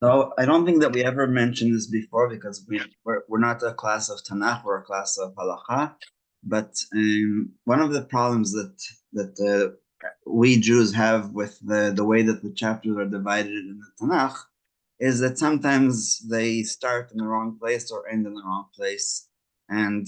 So I don't think that we ever mentioned this before because we're not a class of Tanakh, we're a class of Halacha. But one of the problems that we Jews have with the way that the chapters are divided in the Tanakh is that sometimes they start in the wrong place or end in the wrong place. And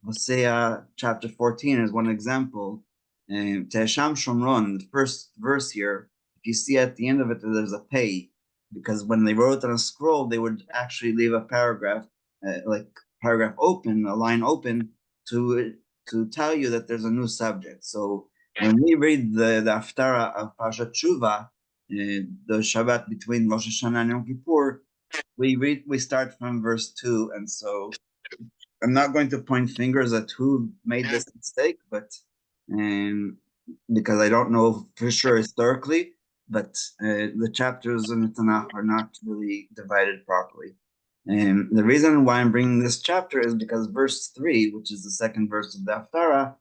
Hosea chapter 14 is one example. Te'esham Shomron, the first verse here, if you see at the end of it, there's a pay, because when they wrote on a scroll, they would actually leave a paragraph, paragraph open, a line open, to tell you that there's a new subject. So when we read the Haftarah of Parashat Tshuva, the Shabbat between Rosh Hashanah and Yom Kippur, we start from verse 2, and so I'm not going to point fingers at who made this mistake, but because I don't know for sure historically, but the chapters in the Tanakh are not really divided properly. And the reason why I'm bringing this chapter is because verse 3, which is the second verse of the Haftarah,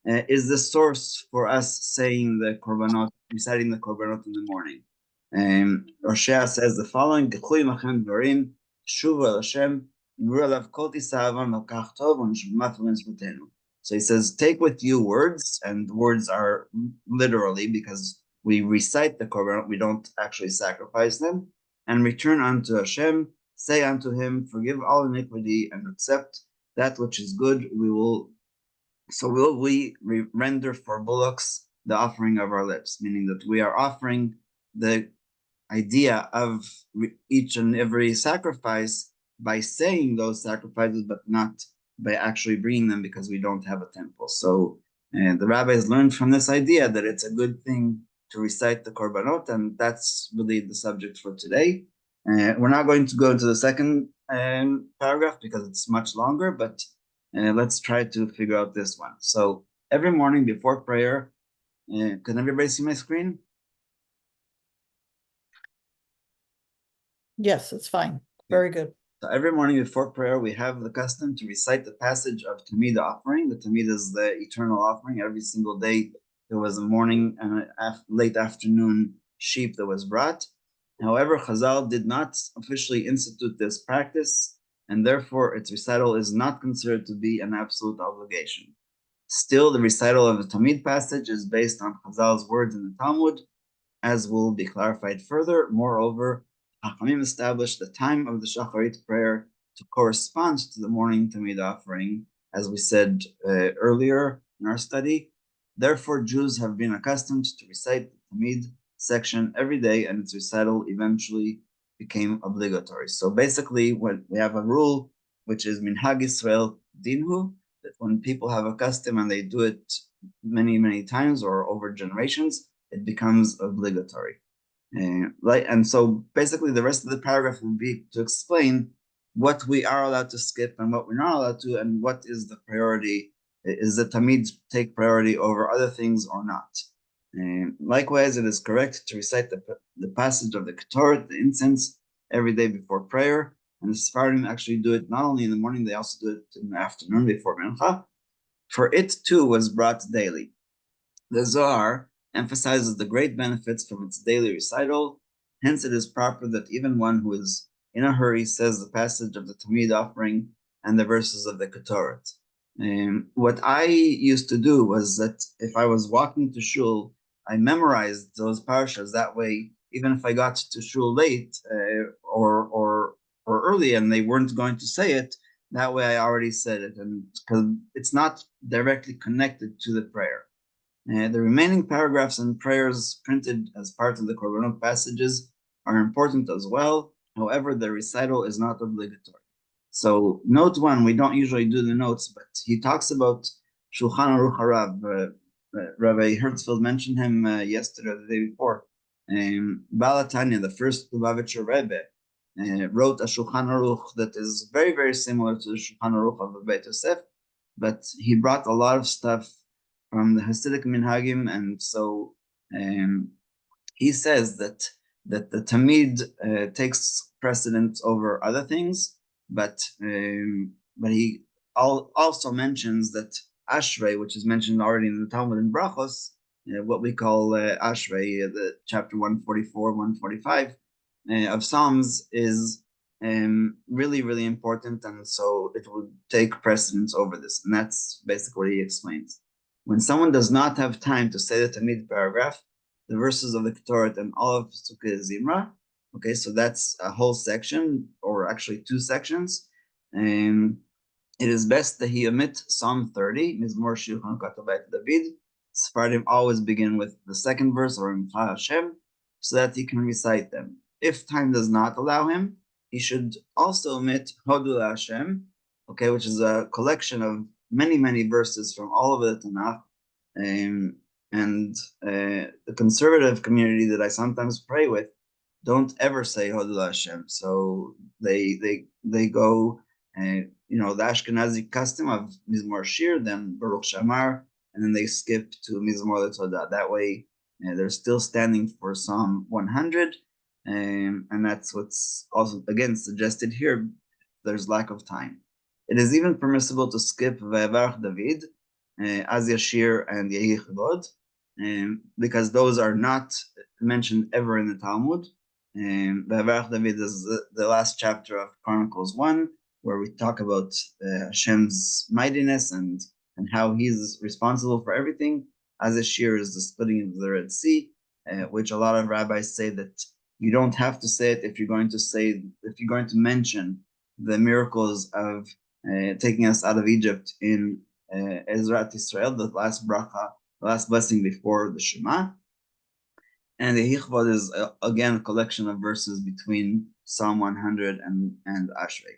is the source for us saying the Korbanot, reciting the Korbanot in the morning. Roshea says the following: Shuva Hashem. So he says, take with you words, and words are literally because we recite the Korbanot, we don't actually sacrifice them, and return unto Hashem, say unto him, forgive all iniquity and accept that which is good. Will we render for bullocks the offering of our lips, meaning that we are offering the idea of each and every sacrifice by saying those sacrifices, but not by actually bringing them, because we don't have a temple. So the rabbis learned from this idea that it's a good thing to recite the Korbanot, and that's really the subject for today. We're not going to go to the second paragraph because it's much longer, but let's try to figure out this one. So every morning before prayer, can everybody see my screen? Yes, it's fine. Very good. So every morning before prayer, we have the custom to recite the passage of Tamid offering. The Tamid is the eternal offering. Every single day, there was a morning and a late afternoon sheep that was brought. However, Chazal did not officially institute this practice, and therefore its recital is not considered to be an absolute obligation. Still, the recital of the Tamid passage is based on Chazal's words in the Talmud, as will be clarified further. Moreover, Hachamim established the time of the Shacharit prayer to correspond to the morning Tamid offering, as we said earlier in our study. Therefore, Jews have been accustomed to recite the Tamid section every day, and its recital eventually became obligatory. So basically, when we have a rule, which is Minhag Yisrael Dinhu, that when people have a custom and they do it many, many times or over generations, it becomes obligatory. And so basically the rest of the paragraph will be to explain what we are allowed to skip and what we're not allowed to, and what is the priority. Is the Tamid take priority over other things or not? Likewise, it is correct to recite the passage of the Ketoret, the incense, every day before prayer. And the Sephardim actually do it not only in the morning, they also do it in the afternoon before Mincha. For it too was brought daily. The Zohar emphasizes the great benefits from its daily recital. Hence, it is proper that even one who is in a hurry says the passage of the Tamid offering and the verses of the Ketoret. What I used to do was that if I was walking to shul, I memorized those parashas. That way, even if I got to shul late or early and they weren't going to say it, that way I already said it, and because it's not directly connected to the prayer. The remaining paragraphs and prayers printed as part of the Korbanot passages are important as well. However, the recital is not obligatory. So note 1, we don't usually do the notes, but he talks about Shulchan Aruch Harav. Rabbi Herzfeld mentioned him yesterday or the day before. Baal HaTanya, the first Lubavitcher Rebbe, wrote a Shulchan Aruch that is very, very similar to the Shulchan Aruch of the Beit Yosef, but he brought a lot of stuff from the Hasidic Minhagim, and so he says that the Tamid takes precedence over other things, but he also mentions that Ashrei, which is mentioned already in the Talmud in Brachos, what we call Ashrei, the chapter 144, 145, of Psalms is really, really important, and so it would take precedence over this. And that's basically what he explains. When someone does not have time to say the Tamid paragraph, the verses of the Ketores and all of Sukkah Zimra, okay, so that's a whole section, or actually two sections. It is best that he omit Psalm 30, Mizmor Shir Chanukat David. Sephardim always begin with the second verse, or Imcha Hashem, so that he can recite them. If time does not allow him, he should also omit Hodu Hashem, okay, which is a collection of many, many verses from all over the Tanakh. And the conservative community that I sometimes pray with don't ever say Hodu Hashem. So they go, the Ashkenazi custom of Mizmor Shir, then Baruch Shamar, and then they skip to Mizmor LeTodah. That way, they're still standing for Psalm 100, and that's what's also, again, suggested here. There's lack of time. It is even permissible to skip Ve'evarach David, Az Yashir, and Yehi Chevod, because those are not mentioned ever in the Talmud. Ve'evarach David is the last chapter of Chronicles 1, where we talk about Hashem's mightiness and how he's responsible for everything. Az Yashir is the splitting of the Red Sea, which a lot of rabbis say that you don't have to say it if you're going to mention the miracles of taking us out of Egypt in Ezrat Israel, the last bracha, the last blessing before the Shema. And the Hichvod is, again, a collection of verses between Psalm 100 and Ashrei.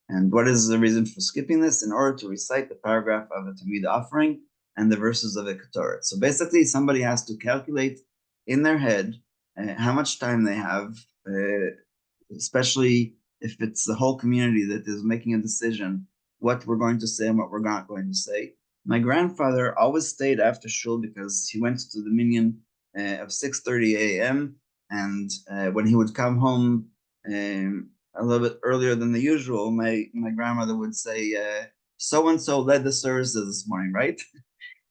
And what is the reason for skipping this? In order to recite the paragraph of the Tamid offering and the verses of the Ketores. So basically, somebody has to calculate in their head how much time they have, especially if it's the whole community that is making a decision what we're going to say and what we're not going to say. My grandfather always stayed after shul because he went to the minyan of 6:30 a.m. and when he would come home a little bit earlier than the usual, my grandmother would say, so and so led the services this morning, right?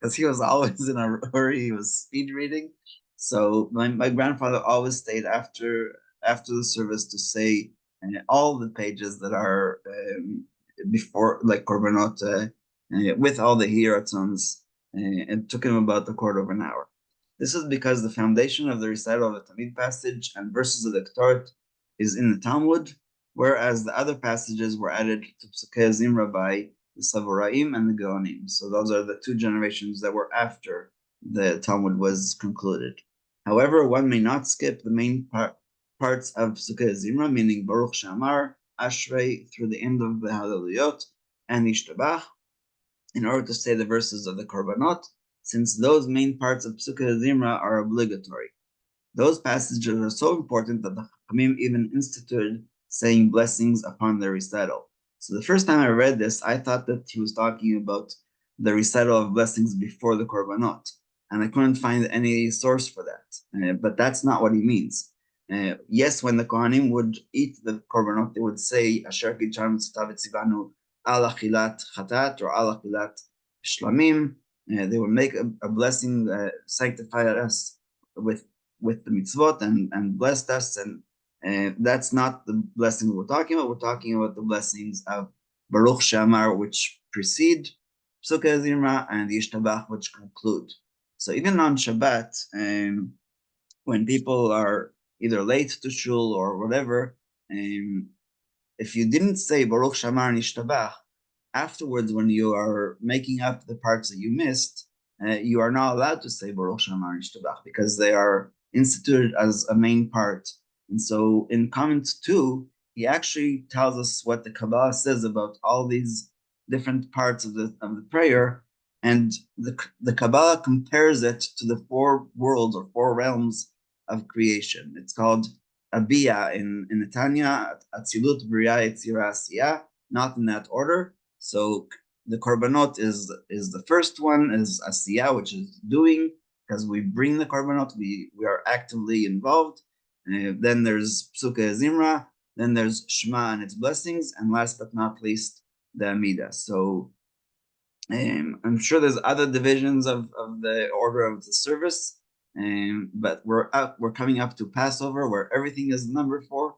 Because he was always in a hurry. He was speed reading. So my grandfather always stayed after the service to say all the pages that are before, like Korbanot, with all the hiratzons. It took him about a quarter of an hour. This is because the foundation of the recital of the Tamid passage and verses of the Ketores is in the Talmud, whereas the other passages were added to Psukei Zimra by the Savoraim and the Gaonim. So those are the two generations that were after the Talmud was concluded. However, one may not skip the main parts of Psukei Zimra, meaning Baruch Shamar, Ashrei, through the end of the Haleluyot, and Yishtabach, in order to say the verses of the Korbanot, since those main parts of Psukei Zimra are obligatory. Those passages are so important that the Chachamim even instituted saying blessings upon their recital. So the first time I read this, I thought that he was talking about the recital of blessings before the Korbanot, and I couldn't find any source for that. But that's not what he means. Yes, when the Kohanim would eat the Korbanot, they would say, Asher Kichar Mitzvah Tzivanu Al Achilat Chatat or Al Achilat Shlamim. They would make a blessing, sanctify us with the mitzvot and blessed us, and that's not the blessing we're talking about. We're talking about the blessings of Baruch Shamar, which precede Psukei Zimra, and Yishtabach, which conclude. So even on Shabbat, when people are either late to shul or whatever, if you didn't say Baruch Shamar and Yishtabach, afterwards, when you are making up the parts that you missed, you are not allowed to say Baruch Shamar and Yishtabach because they are instituted as a main part. And so in comment 2, he actually tells us what the Kabbalah says about all these different parts of the prayer, and the Kabbalah compares it to the 4 worlds or 4 realms of creation. It's called Abiyah in Netanya, Atzilut, Bria, Yetzira, Asiyah, not in that order. So the Korbanot is the first one, is Asiyah, which is doing, because we bring the Korbanot, we are actively involved. Then there's Psukei Zimra, then there's Shema and its blessings, and last but not least, the Amidah. So I'm sure there's other divisions of the order of the service, but we're coming up to Passover, where everything is number 4.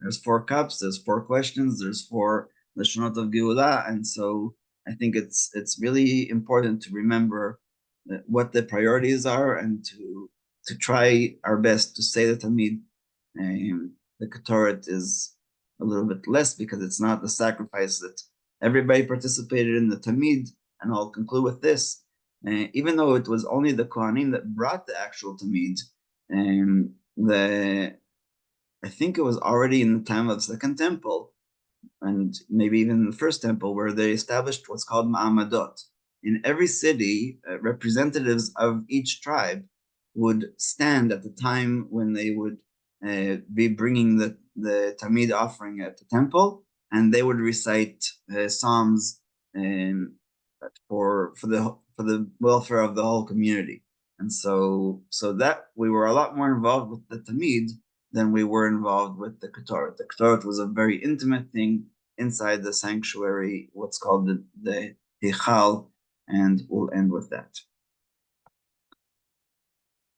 there's 4 cups, there's 4 questions, there's 4 lashonot of Geulah, and so I think it's really important to remember what the priorities are and to try our best to say the Tamid. The Ketoret is a little bit less because it's not the sacrifice that everybody participated in the Tamid. And I'll conclude with this. Even though it was only the Kohanim that brought the actual Tamid, I think it was already in the time of the Second Temple, and maybe even in the First Temple, where they established what's called Ma'amadot. In every city, representatives of each tribe would stand at the time when they would be bringing the Tamid offering at the temple, and they would recite psalms for the welfare of the whole community. And so that we were a lot more involved with the Tamid than we were involved with the Ketoret. The Ketoret was a very intimate thing inside the sanctuary, what's called the Hichal, and we'll end with that.